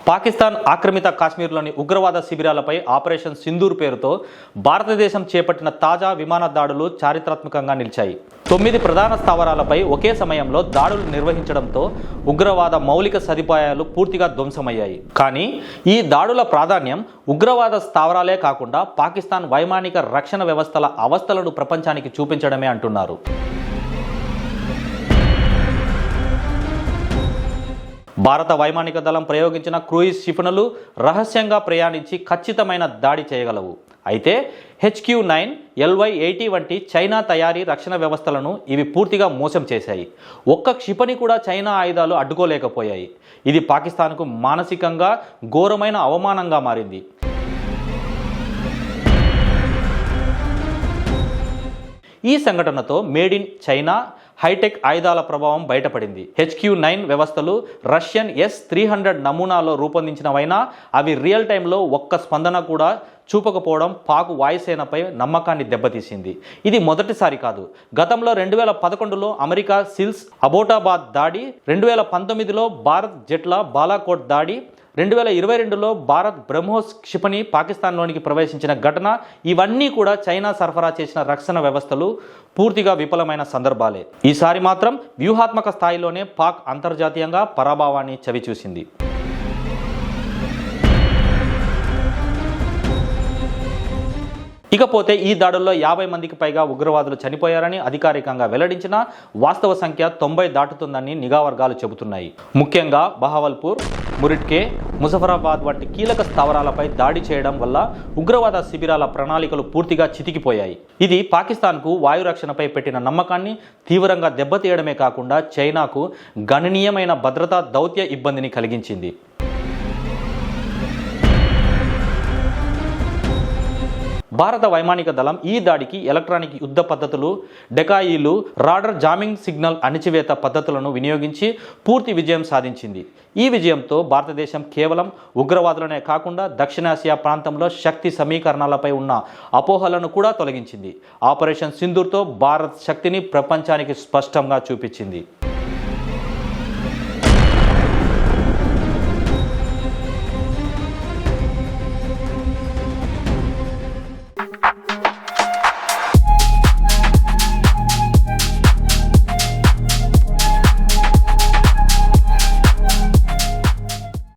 పాకిస్తాన్ ఆక్రమిత కాశ్మీర్లోని ఉగ్రవాద శిబిరాలపై ఆపరేషన్ సింధూర్ పేరుతో భారతదేశం చేపట్టిన తాజా విమాన దాడులు చారిత్రాత్మకంగా నిలిచాయి. 9 ప్రధాన స్థావరాలపై ఒకే సమయంలో దాడులు నిర్వహించడంతో ఉగ్రవాద మౌలిక సదుపాయాలు పూర్తిగా ధ్వంసమయ్యాయి. కానీ ఈ దాడుల ప్రాధాన్యం ఉగ్రవాద స్థావరాలే కాకుండా పాకిస్తాన్ వైమానిక రక్షణ వ్యవస్థల అవస్థలను ప్రపంచానికి చూపించడమే అంటున్నారు. భారత వైమానిక దళం ప్రయోగించిన క్రూయిజ్ క్షిపణులు రహస్యంగా ప్రయాణించి ఖచ్చితమైన దాడి చేయగలవు. అయితే HQ-9, LY-80 వంటి చైనా తయారీ రక్షణ వ్యవస్థలను ఇవి పూర్తిగా మోసం చేశాయి. ఒక్క క్షిపణి కూడా చైనా ఆయుధాలు అడ్డుకోలేకపోయాయి. ఇది పాకిస్తాన్కు మానసికంగా ఘోరమైన అవమానంగా మారింది. ఈ సంఘటనతో మేడ్ ఇన్ చైనా హైటెక్ ఆయుధాల ప్రభావం బయటపడింది. HQ-9 వ్యవస్థలు రష్యన్ S-300 నమూనాలో రూపొందించినవైనా అవి రియల్ టైంలో ఒక్క స్పందన కూడా చూపకపోవడం పాక్ వాయుసేనపై నమ్మకాన్ని దెబ్బతీసింది. ఇది మొదటిసారి కాదు. గతంలో 2011లో అమెరికా సిల్స్ అబోటాబాద్ దాడి, 2019లో భారత్ జెట్ల బాలాకోట్ దాడి, 2022లో భారత్ బ్రహ్మోస్ క్షిపణి పాకిస్తాన్లోనికి ప్రవేశించిన ఘటన, ఇవన్నీ కూడా చైనా సరఫరా చేసిన రక్షణ వ్యవస్థలు పూర్తిగా విఫలమైన సందర్భాలే. ఈసారి మాత్రం వ్యూహాత్మక స్థాయిలోనే పాక్ అంతర్జాతీయంగా పరాభవాన్ని చవిచూసింది. ఇకపోతే ఈ దాడుల్లో 50 మందికి పైగా ఉగ్రవాదులు చనిపోయారని అధికారికంగా వెల్లడించిన వాస్తవ సంఖ్య 90 దాటుతుందని నిఘా వర్గాలు చెబుతున్నాయి. ముఖ్యంగా బహావల్పూర్, మురిట్కే, ముజఫరాబాద్ వంటి కీలక స్థావరాలపై దాడి చేయడం వల్ల ఉగ్రవాద శిబిరాల ప్రణాళికలు పూర్తిగా చితికిపోయాయి. ఇది పాకిస్తాన్కు వాయు రక్షణపై పెట్టిన నమ్మకాన్ని తీవ్రంగా దెబ్బతీయడమే కాకుండా చైనాకు గణనీయమైన భద్రతా దౌత్య ఇబ్బందిని కలిగించింది. భారత వైమానిక దళం ఈ దాడికి ఎలక్ట్రానిక్ యుద్ధ పద్ధతులు, డెకాయిలు, రాడర్ జామింగ్ సిగ్నల్ అణిచివేత పద్ధతులను వినియోగించి పూర్తి విజయం సాధించింది. ఈ విజయంతో భారతదేశం కేవలం ఉగ్రవాదులనే కాకుండా దక్షిణాసియా ప్రాంతంలో శక్తి సమీకరణాలపై ఉన్న అపోహలను కూడా తొలగించింది. ఆపరేషన్ సింధూర్తో భారత్ శక్తిని ప్రపంచానికి స్పష్టంగా చూపించింది.